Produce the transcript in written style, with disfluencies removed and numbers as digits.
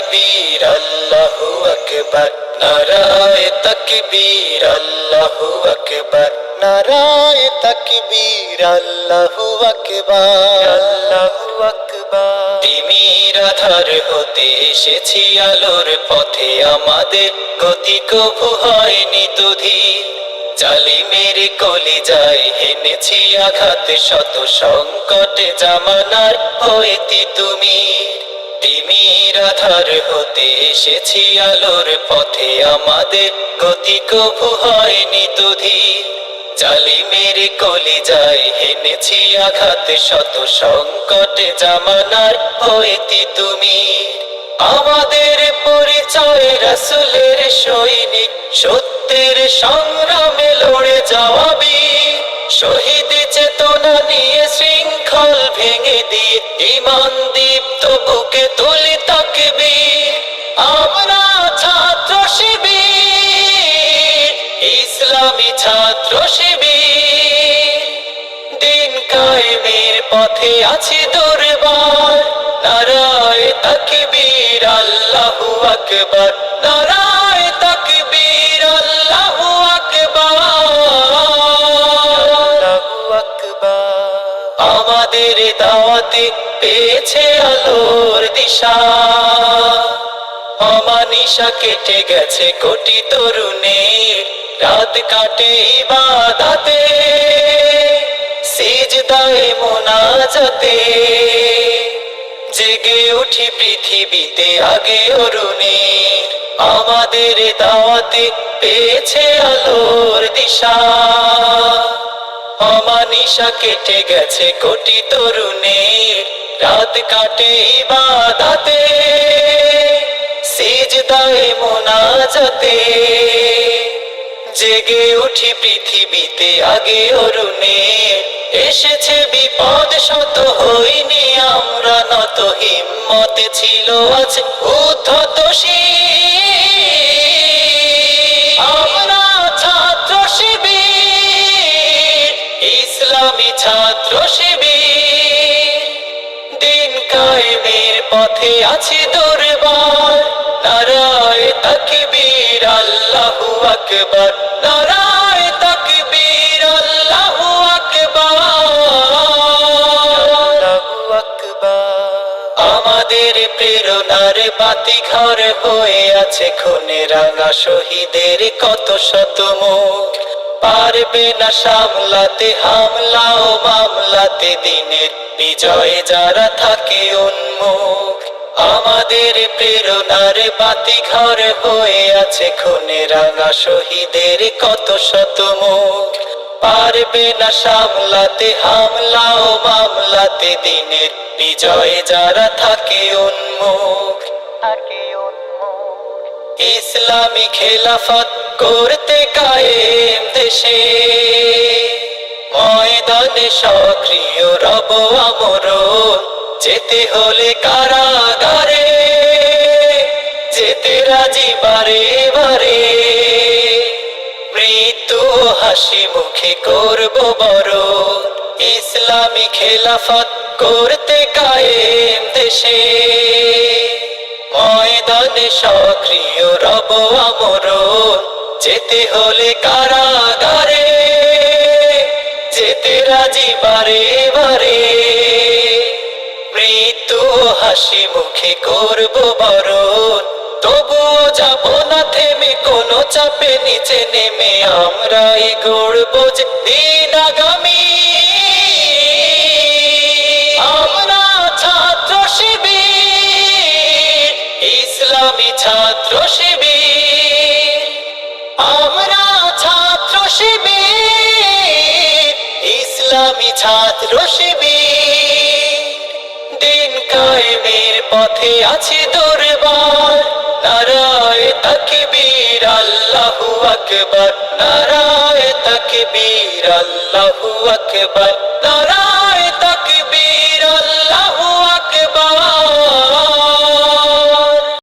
তাকবীর আল্লাহু আকবার নারায়ে তাকবীর আল্লাহু আকবার নারায়ে তাকবীর আল্লাহু আকবার আল্লাহু আকবার তিমির আধার হতে এসেছি আলোর পথে আমাদের গতি কভু হয়নি দুধীর জালিমের কলিজায় হেনেছি আঘাত শত সংকটে জামানার হয়েতি তুমি তিমির আধার হতে এসেছি আলোর পথে আমাদের গতি কভু হয়নি দুধীর জালিমের কলিজায় হেনেছি আঘাত শত সংকটে জামানার হয়েতি তুমি আমাদের পরিচয় রাসূলের সৈনিক সত্যের সংগ্রামে লড়ে যাওয়া বীর শহীদ চেতনা নিয়ে শৃঙ্খল ভেঙে দিয়ে ঈমান দীপ্ত বুকে তুলি তাকবীর আমরা ছাত্র শিবির ইসলামী ছাত্র শিবির দিন কায়েমের পথে আছি দুর্বার নারায়ে তাকবীর আল্লাহু আকবার নারায়ে তাকবীর আল্লাহু আকবার আল্লাহু আকবার আমাদের দাওয়াতে পেয়েছে আলোর দিশা অমানিশা কেটে গেছে কোটি তরুণের রাত কাটে ইবাদতে সিজদায়ে মোনাজাতে জেগে উঠি পৃথিবীতে আগে অরুণের আমাদের দাওয়াতে পেয়েছে আলোর দিশা অমানিশা কেটে গেছে কোটি তরুণের রাত কাটে ইবাদতে সিজদায়ে মোনাজাতে জেগে উঠি পৃথিবীতে আগে অরুণের এসেছে বিপদ শত হইনি আমরা নত হিম্মতে ছিল আজ উদ্ধত শির আমরা ছাত্র শিবির ইসলামী ছাত্র শিবির দিন কায়েমের পথে আছি দুর্বার নারায়ে তাকবীর আল্লাহু আকবার নারায়ে তাকবীর আল্লাহু আকবার আল্লাহু আকবার আমাদের প্রেরণার বাতি ঘর হয়ে আছে খুনে রাঙা শহীদের কত শত মুখ পারবে না সামলাতে হামলা ও মামলাতে দিনের বিজয়ে যারা থাকে উন্মুখ আমাদের প্রেরণার বাতি ঘর হয়ে আছে খুনে রাঙা শহীদের কত শত মুখ পারবে না সামলাতে হামলা ও মামলাতে দিনের বিজয়ে যারা থাকে উন্মুখ ইসলামী খেলাফত করতে কায়েম দেশে ময়দানে সক্রিয় রব আমরণ যেতে হলে কারাগারে যেতে রাজি বারে বারে মৃত্যু হাসি মুখে করব বরণ ইসলামী খেলাফত করতে কায়েম দেশে ময়দানে সক্রিয় রব আমরণ যেতে হলে কারাগারে যেতে রাজি বারে বারে মৃত্যু হাসি মুখে করব বরণ তবুও যাব না থেমে কোনো চাপে নিচে নেমে আমরা গড়ব যে দিন আগামী আমরা ছাত্র শিবির ইসলামী ছাত্র শিবির আমরা ছাত্র শিবির ইসলামী ছাত্র শিবির দিন কায়েমের পথে আছি দুর্বার নারায়ে তাকবীর আল্লাহু আকবার নারায়ে তাকবীর আল্লাহু আকবার নারায়ে তাকবীর আল্লাহু